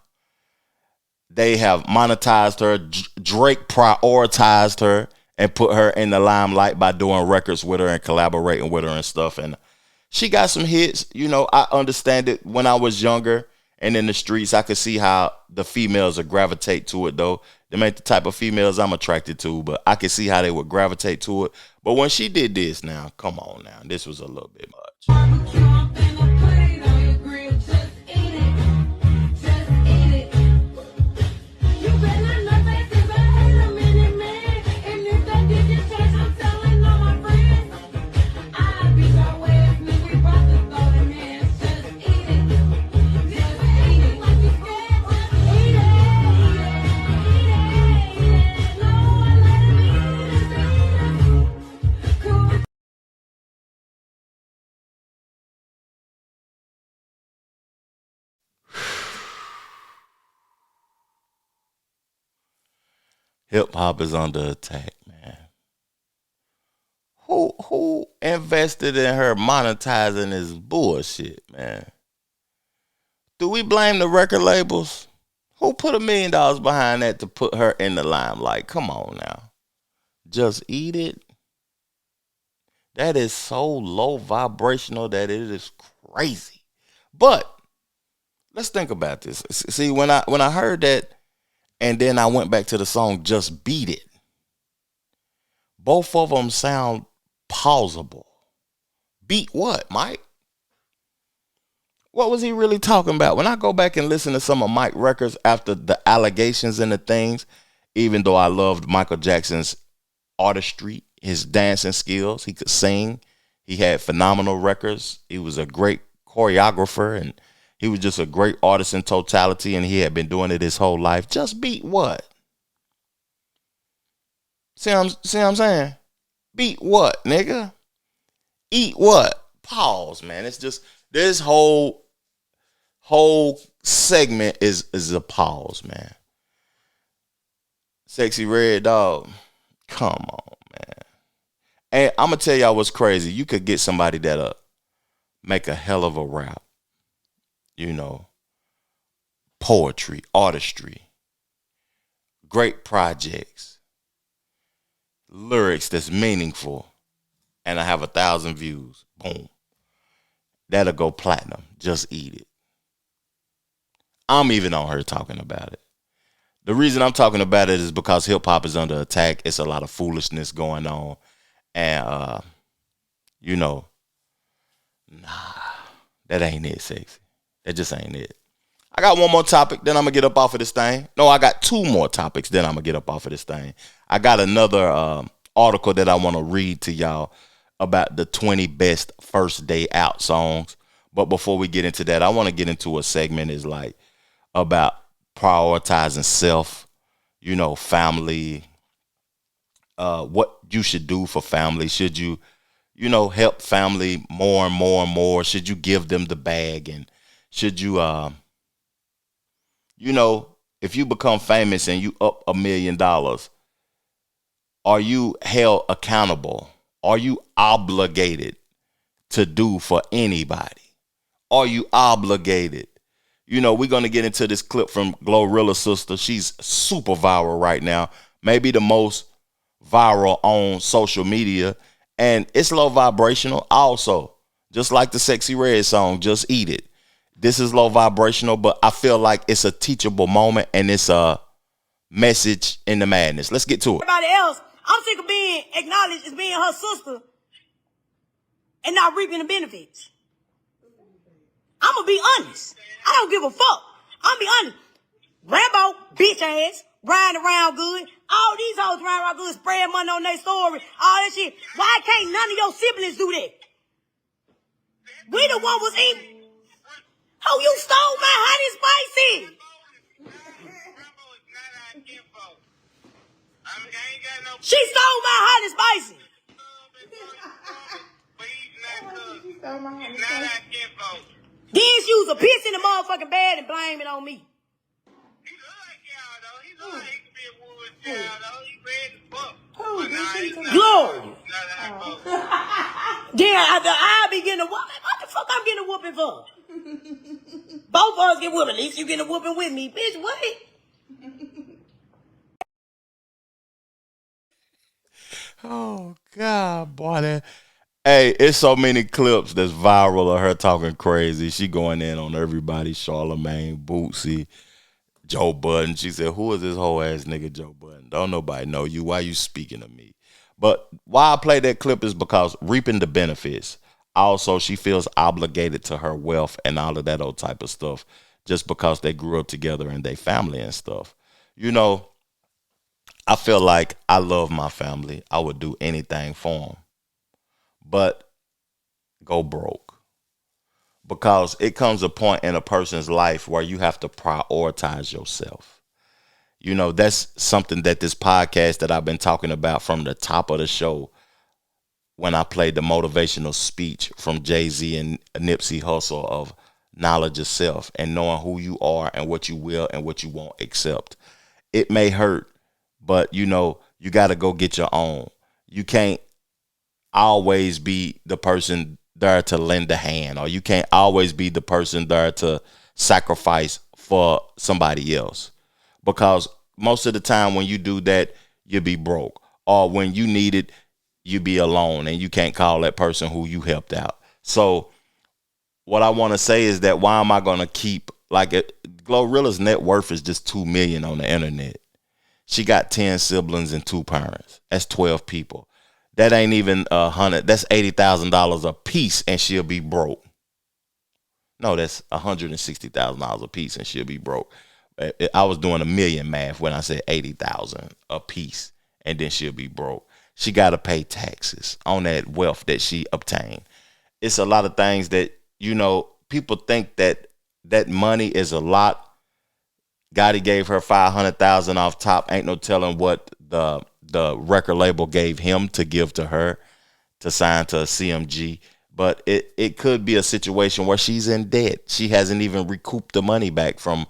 They have monetized her. Drake prioritized her and put her in the limelight by doing records with her and collaborating with her and stuff. And she got some hits. You know, I understand it. When I was younger and in the streets, I could see how the females would gravitate to it, though. They ain't the type of females I'm attracted to, but I could see how they would gravitate to it. But when she did this, now, come on now, this was a little bit much. Hip hop is under attack, man. Who invested in her monetizing this bullshit, man? Do we blame the record labels? Who put $1 million behind that to put her in the limelight? Come on now. Just eat it. That is so low vibrational that it is crazy. But let's think about this. See, when I heard that, and then I went back to the song Just Beat It, both of them sound pausable. Beat what, Mike? What was he really talking about? When I go back and listen to some of Mike records after the allegations and the things, even though I loved Michael Jackson's artistry, his dancing skills, he could sing, he had phenomenal records, he was a great choreographer, and he was just a great artist in totality, and he had been doing it his whole life. Just beat what? See what I'm saying? Beat what, nigga? Eat what? Pause, man. It's just this whole segment is a pause, man. Sexyy Red, dog. Come on, man. And I'm gonna tell y'all what's crazy. You could get somebody that'll make a hell of a rap. You know, poetry, artistry, great projects, lyrics that's meaningful, and I have 1,000 views. Boom. That'll go platinum. Just eat it. I'm even on her talking about it. The reason I'm talking about it is because hip hop is under attack. It's a lot of foolishness going on. And, you know, nah, that ain't it, Sexy. That just ain't it. I got one more topic, then I'm going to get up off of this thing. No, I got two more topics, then I'm going to get up off of this thing. I got another article that I want to read to y'all about the 20 best first day out songs. But before we get into that, I want to get into a segment is like about prioritizing self, you know, family, what you should do for family. Should you, you know, help family more and more and more? Should you give them the bag? And should you, you know, if you become famous and you up $1 million, are you held accountable? Are you obligated to do for anybody? Are you obligated? You know, we're going to get into this clip from GloRilla sister. She's super viral right now. Maybe the most viral on social media. And it's low vibrational also. Just like the Sexyy Red song, Just Eat It. This is low vibrational, but I feel like it's a teachable moment and it's a message in the madness. Let's get to it. Everybody else, I'm sick of being acknowledged as being her sister and not reaping the benefits. I'm going to be honest. I don't give a fuck. I'm be honest. Rambo, bitch ass, riding around good. All these hoes riding around good, spreading money on their story, all that shit. Why can't none of your siblings do that? We the one was eating. Oh, you stole my hot and spicy. She stole my hot and spicy. Then she was a piss in the motherfucking bed and blame it on me. Glory. Then I be getting a whooping. What the fuck I'm getting a whooping for? Both of us get whooping. At least you getting a whooping with me. Bitch, what? Oh, God, boy. Hey, it's so many clips that's viral of her talking crazy. She going in on everybody. Charlamagne, Bootsy, Joe Budden. She said, who is this whole ass nigga Joe Budden? Don't nobody know you. Why you speaking to me? But why I play that clip is because reaping the benefits. Also, she feels obligated to her wealth and all of that old type of stuff just because they grew up together and they family and stuff. You know, I feel like I love my family. I would do anything for them. But go broke. Because it comes a point in a person's life where you have to prioritize yourself. You know, that's something that this podcast that I've been talking about from the top of the show when I played the motivational speech from Jay-Z and Nipsey Hussle of knowledge of self and knowing who you are and what you will and what you won't accept. It may hurt, but, you know, you got to go get your own. You can't always be the person there to lend a hand, or you can't always be the person there to sacrifice for somebody else. Because most of the time when you do that, you'll be broke. Or when you need it, you be alone and you can't call that person who you helped out. So what I want to say is that why am I going to keep, like, GloRilla's net worth is just $2 million on the internet. She got 10 siblings and 2 parents. That's 12 people. That ain't even $100. That's $80,000 a piece, and she'll be broke. No, that's $160,000 a piece, and she'll be broke. I was doing a million math when I said 80,000 a piece, and then she'll be broke. She got to pay taxes on that wealth that she obtained. It's a lot of things that, you know, people think that money is a lot. Gotti gave her $500,000 off top. Ain't no telling what the record label gave him to give to her to sign to a CMG. But it could be a situation where she's in debt. She hasn't even recouped the money back from,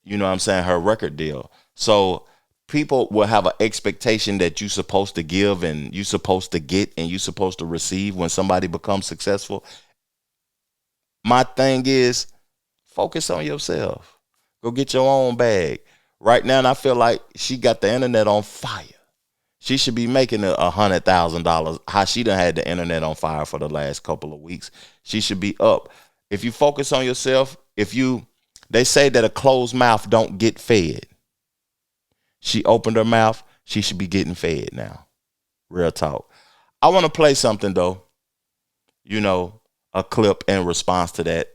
you know what I'm saying, her record deal. So people will have an expectation that you're supposed to give and you're supposed to get and you're supposed to receive when somebody becomes successful. My thing is, focus on yourself. Go get your own bag. Right now, and I feel like she got the internet on fire. She should be making $100,000. How she done had the internet on fire for the last couple of weeks. She should be up. If you focus on yourself, they say that a closed mouth don't get fed. She opened her mouth. She should be getting fed now. Real talk. I want to play something though. You know, a clip in response to that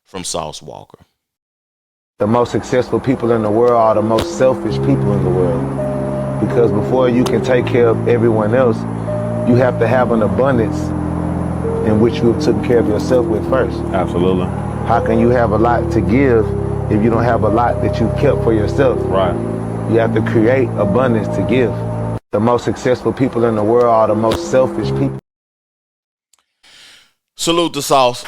from Sauce Walker. The most successful people in the world are the most selfish people in the world. Because before you can take care of everyone else, you have to have an abundance in which you've taken care of yourself with first. Absolutely. How can you have a lot to give if you don't have a lot that you kept for yourself? Right. You have to create abundance to give. The most successful people in the world are the most selfish people. Salute to Sauce.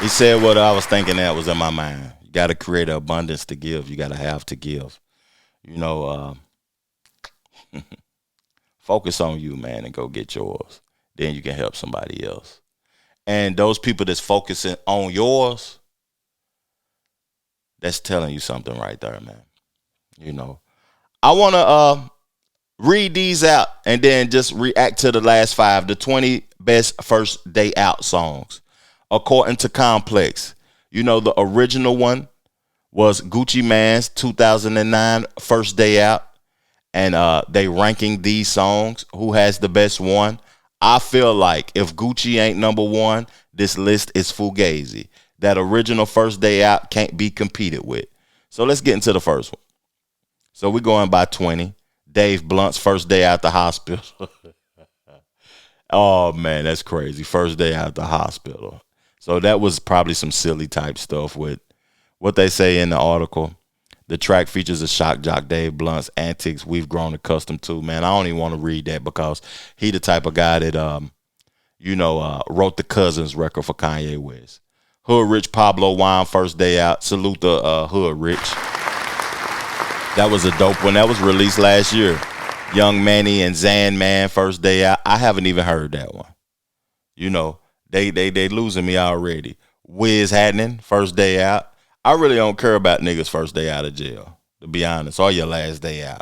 He said what I was thinking that was in my mind. You got to create an abundance to give. You got to have to give. You know, focus on you, man, and go get yours. Then you can help somebody else. And those people that's focusing on yours, that's telling you something right there, man. You know, I want to read these out and then just react to the last 5, the 20 best first day out songs. According to Complex, you know, the original one was Gucci Mane's 2009 First Day Out. And they ranking these songs. Who has the best one? I feel like if Gucci ain't number one, this list is fugazi. That original First Day Out can't be competed with. So let's get into the first one. So we're going by 20. Dave Blunt's First Day Out the Hospital. Oh, man, that's crazy. First day out the hospital. So that was probably some silly type stuff with what they say in the article. The track features a shock jock Dave Blunt's antics we've grown accustomed to. Man, I don't even want to read that because he the type of guy that, wrote the Cousins record for Kanye West. Hood Rich Pablo Wine First Day Out. Salute the Hood Rich. That was a dope one. That was released last year. Young Manny and Zan Man First Day Out. I haven't even heard that one. You know, they losing me already. Wiz Hadden First Day Out. I really don't care about niggas first day out of jail, to be honest, or your last day out.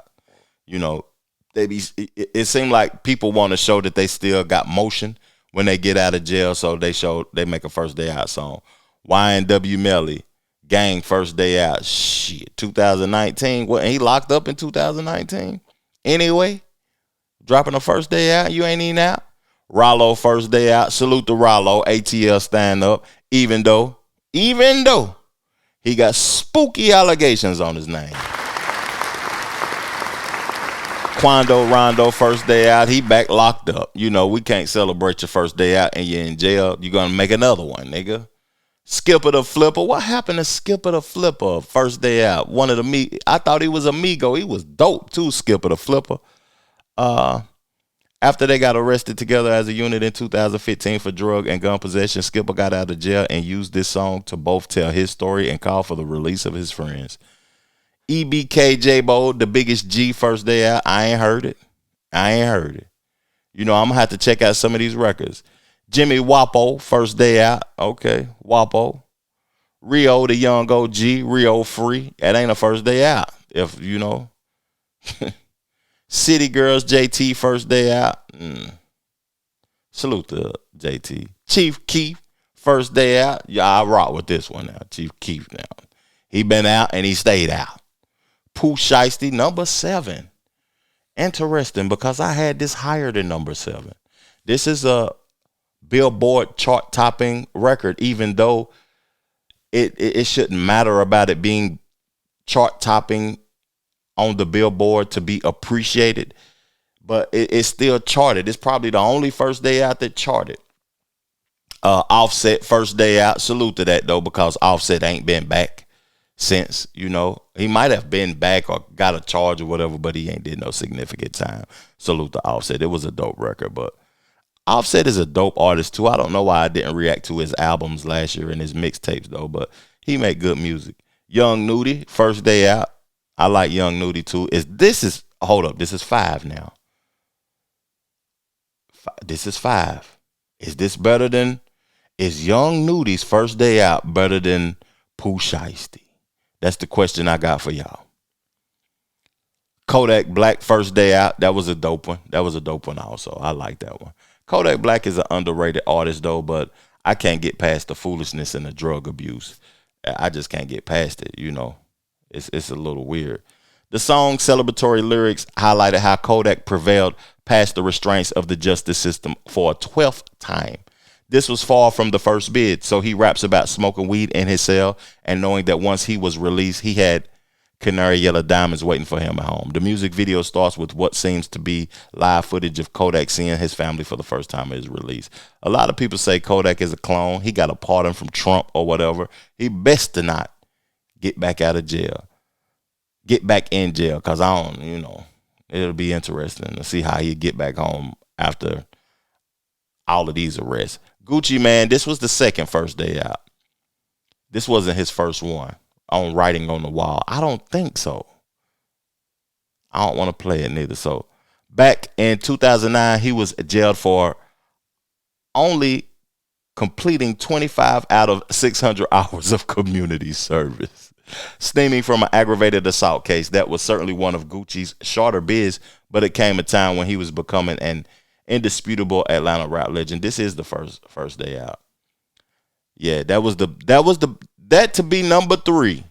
You know, it seemed like people want to show that they still got motion when they get out of jail, so they make a first day out song. YNW Melly, Gang First Day Out. Shit, 2019. What, he locked up in 2019? Anyway, dropping a first day out, you ain't even out. Rollo First Day Out. Salute to Rollo, ATL stand up, even though he got spooky allegations on his name. Quando Rondo First Day Out. He back locked up. You know, we can't celebrate your first day out and you're in jail. You're going to make another one, nigga. Skipper the Flipper. What happened to Skipper the Flipper First Day Out? One of the I thought he was Amigo. He was dope too, Skipper the Flipper. After they got arrested together as a unit in 2015 for drug and gun possession, Skipper got out of jail and used this song to both tell his story and call for the release of his friends. EBK J-Bo, The Biggest G First Day Out. I ain't heard it. You know, I'm going to have to check out some of these records. Jimmy Wapo, First Day Out. Okay, Wapo. Rio, the Young OG, Rio Free. That ain't a first day out. If, you know. City Girls, JT, first day out. Salute to JT. Chief Keef, first day out. Yeah, I rock with this one now. Chief Keef now. He been out and he stayed out. Pooh Shiesty, number 7. Interesting, because I had this higher than number 7. This is a Billboard chart-topping record, even though it shouldn't matter about it being chart-topping on the Billboard to be appreciated, but it's still charted. It's probably the only first day out that charted. Offset, first day out. Salute to that, though, because Offset ain't been back since, you know. He might have been back or got a charge or whatever, but he ain't did no significant time. Salute to Offset. It was a dope record, but Offset is a dope artist, too. I don't know why I didn't react to his albums last year and his mixtapes, though, but he make good music. Young Nudie, first day out. I like Young Nudie, too. This is 5 now. This is 5. Is this better than, is Young Nudie's first day out better than Pooh Shiesty? That's the question I got for y'all. Kodak Black, first day out. That was a dope one. That was a dope one also. I like that one. Kodak Black is an underrated artist, though, but I can't get past the foolishness and the drug abuse. I just can't get past it, you know. It's a little weird. The song's celebratory lyrics highlighted how Kodak prevailed past the restraints of the justice system for a 12th time. This was far from the first bid, so he raps about smoking weed in his cell and knowing that once he was released, he had canary yellow diamonds waiting for him at home. The music video starts with what seems to be live footage of Kodak seeing his family for the first time at his release. A lot of people say Kodak is a clone. He got a pardon from Trump or whatever. He best to not get back out of jail. Get back in jail, because I don't, you know, it'll be interesting to see how he get back home after all of these arrests. Gucci Mane, this was the second first day out. This wasn't his first one on Writing on the Wall. I don't think so. I don't want to play it neither. So back in 2009, he was jailed for only completing 25 out of 600 hours of community service. Stemming from an aggravated assault case that was certainly one of Gucci's shorter bids, but it came a time when he was becoming an indisputable Atlanta rap legend. This is the first day out. Yeah, that to be number 3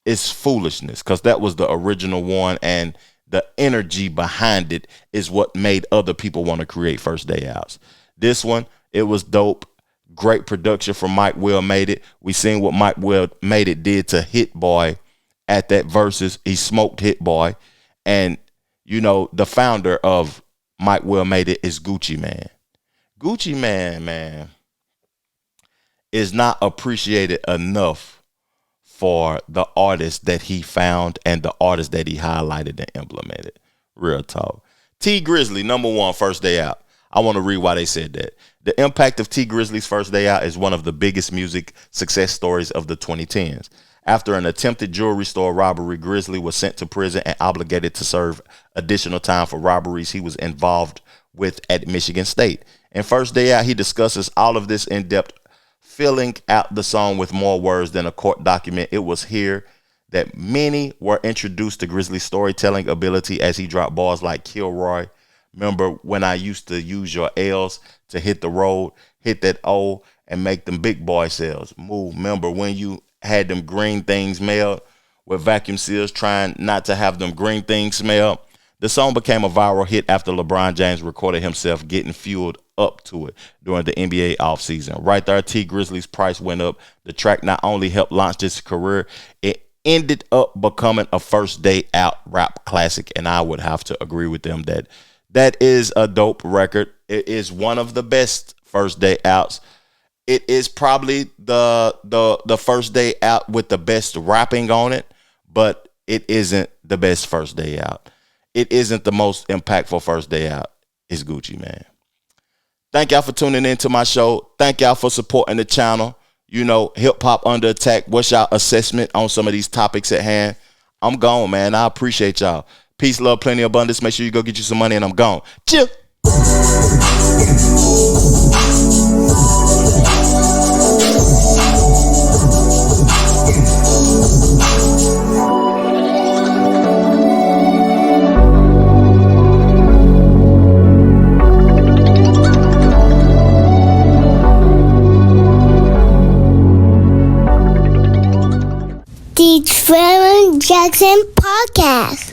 is Foolishness, because that was the original one, and the energy behind it is what made other people want to create first day outs. This one, it was dope. Great production from Mike Will Made It. We seen what Mike Will Made It did to Hit Boy at that Versus. He smoked Hit Boy. And, you know, the founder of Mike Will Made It is Gucci Mane. Gucci Mane, man, is not appreciated enough for the artists that he found and the artists that he highlighted and implemented. Real talk. T Grizzly, number 1, first day out. I want to read why they said that. The impact of T Grizzly's first day out is one of the biggest music success stories of the 2010s. After an attempted jewelry store robbery, Grizzly was sent to prison and obligated to serve additional time for robberies he was involved with at Michigan State. In First Day Out, he discusses all of this in depth, filling out the song with more words than a court document. It was here that many were introduced to Grizzly's storytelling ability as he dropped bars like Kilroy. Remember when I used to use your L's to hit the road, hit that O and make them big boy sales move. Remember when you had them green things mailed with vacuum seals, trying not to have them green things smell? The song became a viral hit after LeBron James recorded himself getting fueled up to it during the NBA offseason. Right there, T Grizzly's price went up. The track not only helped launch his career, it ended up becoming a first day out rap classic. And I would have to agree with them that is a dope record. It is one of the best first day outs. It is probably the first day out with the best rapping on it, but it isn't the best first day out. It isn't the most impactful first day out. It's Gucci Mane. Thank y'all for tuning in to my show. Thank y'all for supporting the channel. You know, hip hop under attack. What's y'all assessment on some of these topics at hand? I'm gone, man. I appreciate y'all. Peace, love, plenty, abundance. Make sure you go get you some money, and I'm gone. Chill. Jackson Podcast.